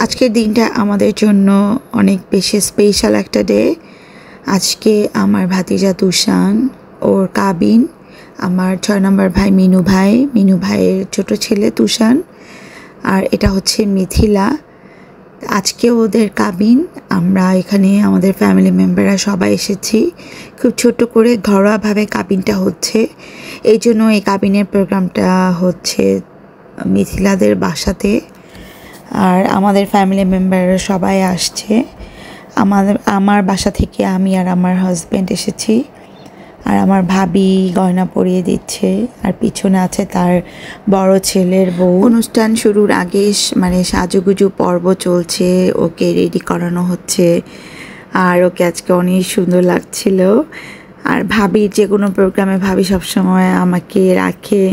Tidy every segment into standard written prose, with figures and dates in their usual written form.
আজকের দিনটা আমাদের জন্য অনেক বেশি স্পেশাল একটা ডে। আজকে আমার ভাতিজা তুষান, ওর কাবিন, আমার 6 নম্বর ভাই মিনু ভাইয়ের ছোট ছেলে তুষান, আর এটা হচ্ছে মিথিলা। আজকে ওদের কাবিন। আমরা এখানে আমাদের ফ্যামিলি মেম্বাররা সবাই এসেছি। খুব ছোট করে ঘরোয়াভাবে কাবিনটা হচ্ছে, এই জন্য এই কাবিনের প্রোগ্রামটা হচ্ছে মিথিলাদের বাসাতে। আর আমাদের ফ্যামিলি মেম্বাররা সবাই আসছে। আমার বাসা থেকে আমি আর আমার হাজব্যান্ড এসেছি, আর আমার ভাবি গয়না পরিয়ে দিচ্ছে, আর পিছনে আছে তার বড় ছেলের বউ। অনুষ্ঠান শুরুর আগে মানে সাজুগুজু পর্ব চলছে, ওকে রেডি করানো হচ্ছে, আর ওকে আজকে অনেক সুন্দর লাগছিল। আর ভাবির যে কোনো প্রোগ্রামে ভাবি সবসময় আমাকে রাখে।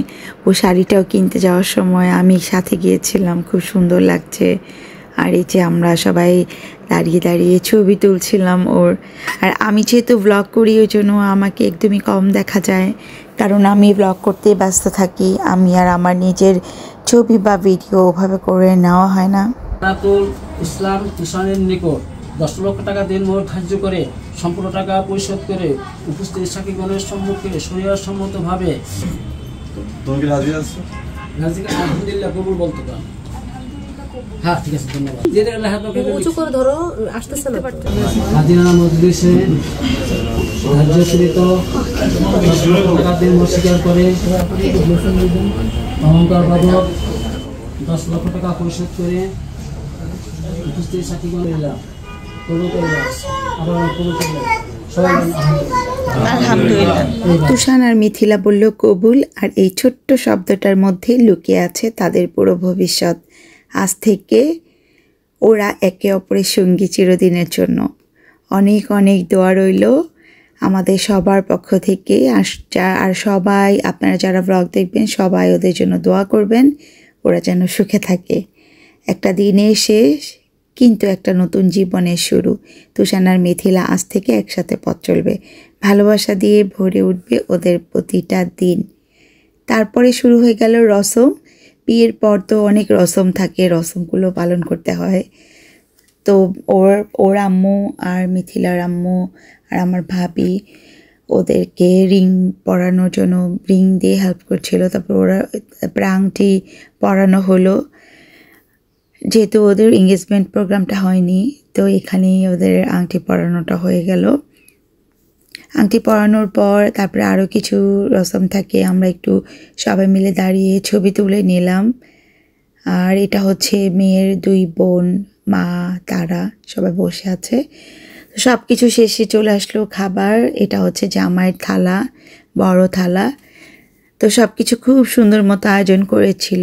ও শাড়িটাও কিনতে যাওয়ার সময় আমি সাথে গিয়েছিলাম, খুব সুন্দর লাগছে। আর এই যে আমরা সবাই দাঁড়িয়ে দাঁড়িয়ে ছবি তুলছিলাম ওর। আর আমি যেহেতু ব্লগ করি ওই জন্য আমাকে একদমই কম দেখা যায়, কারণ আমি ব্লগ করতে ব্যস্ত থাকি। আমি আর আমার নিজের ছবি বা ভিডিও ওভাবে করে নেওয়া হয় না। ইসলাম তুষানের নিকট 10 লক্ষ টাকা দিনমোহর ধার্য করে সম্পূর্ণ টাকা পরিশোধ করে উপস্থিত সাক্ষীগণের সম্মুখে শরীয়ত সম্মতভাবে আলহামদুলিল্লাহ কবুল বলতে পার। হ্যাঁ, ঠিক আছে, ধন্যবাদ। উঁচু করে ধরো, আসতেছে না। হাজিরা মজলিসে ধার্যকৃত 10 লক্ষ টাকা দিনমোহর স্বীকার করে অহংকার বাবদ 10 লক্ষ টাকা পরিশোধ করে উপস্থিত সাক্ষীগণের আলহামদুলিল্লাহ। তুষান আর মিথিলা বলল কবুল, আর এই ছোট্ট শব্দটার মধ্যে লুকিয়ে আছে তাদের পুরো ভবিষ্যৎ। আজ থেকে ওরা একে অপরের সঙ্গী চিরদিনের জন্য। অনেক অনেক দোয়া রইল আমাদের সবার পক্ষ থেকে। আর সবাই আপনারা যারা ব্লগ দেখবেন সবাই ওদের জন্য দোয়া করবেন, ওরা যেন সুখে থাকে। একটা দিনের শেষ, কিন্তু একটা নতুন জীবনের শুরু। তুষান আর মিথিলা আজ থেকে একসাথে পথ চলবে, ভালোবাসা দিয়ে ভরে উঠবে ওদের প্রতিটা দিন। তারপরে শুরু হয়ে গেল রসম। বিয়ের পর তো অনেক রসম থাকে, রসমগুলো পালন করতে হয়। তো ওর আম্মু আর মিথিলার আম্মু আর আমার ভাবি ওদেরকে রিং পরানোর জন্য রিং দিয়ে হেল্প করছিল। তারপর আংটি পরানো হলো। যেহেতু ওদের এঙ্গেজমেন্ট প্রোগ্রামটা হয়নি, তো এখানেই ওদের আংটি পরানোটা হয়ে গেল। আংটি পরানোর পর তারপরে আরও কিছু রসম থাকে, আমরা একটু সবাই মিলে দাঁড়িয়ে ছবি তুলে নিলাম। আর এটা হচ্ছে মেয়ের 2 বোন, মা, তারা সবাই বসে আছে। তো সব কিছু শেষে চলে আসলো খাবার। এটা হচ্ছে জামাইয়ের থালা, বড় থালা। তো সব কিছু খুব সুন্দর মতো আয়োজন করেছিল।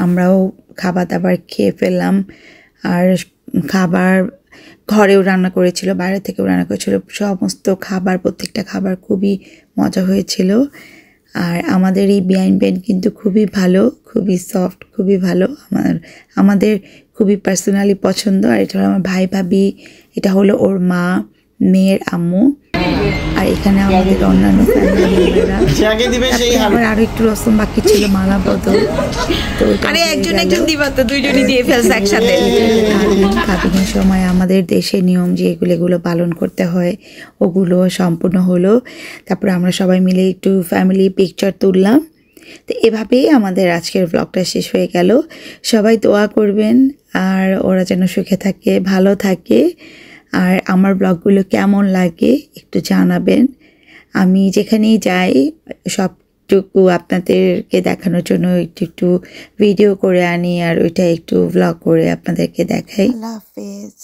আমরাও খাবার দাবার খেয়ে ফেললাম। আর খাবার ঘরেও রান্না করেছিল, বাইরে থেকেও রান্না করেছিল। সমস্ত খাবার, প্রত্যেকটা খাবার খুবই মজা হয়েছিল। আর আমাদের এই বিয়াইন ব্যান্ড কিন্তু খুবই ভালো, খুবই সফট, খুবই ভালো। আমাদের খুবই পার্সোনালি পছন্দ। আর এটা হলো আমার ভাই ভাবি, এটা হলো ওর মা, মেয়ের আম্মু, আর এখানে আমাদের অন্যান্য ফ্যামিলি মেম্বাররা। আবার আরো একটু রসম বাকি ছিল, মালা বদল। তো একজন দিবা তো, দুইজনই দিয়ে ফেলছে একসাথে। কাবিনের সময় আমাদের দেশের নিয়ম যে এগুলো পালন করতে হয়, ওগুলো সম্পূর্ণ হলো। তারপরে আমরা সবাই মিলে একটু ফ্যামিলি পিকচার তুললাম। তো এভাবেই আমাদের আজকের ব্লগটা শেষ হয়ে গেল। সবাই দোয়া করবেন, আর ওরা যেন সুখে থাকে, ভালো থাকে। আর আমার ব্লগগুলো কেমন লাগে একটু জানাবেন। আমি যেখানেই যাই সবটুকু আপনাদেরকে দেখানোর জন্য একটু ভিডিও করে আনি, আর ওইটা একটু ব্লগ করে আপনাদেরকে দেখাই। আল্লাহ হাফেজ।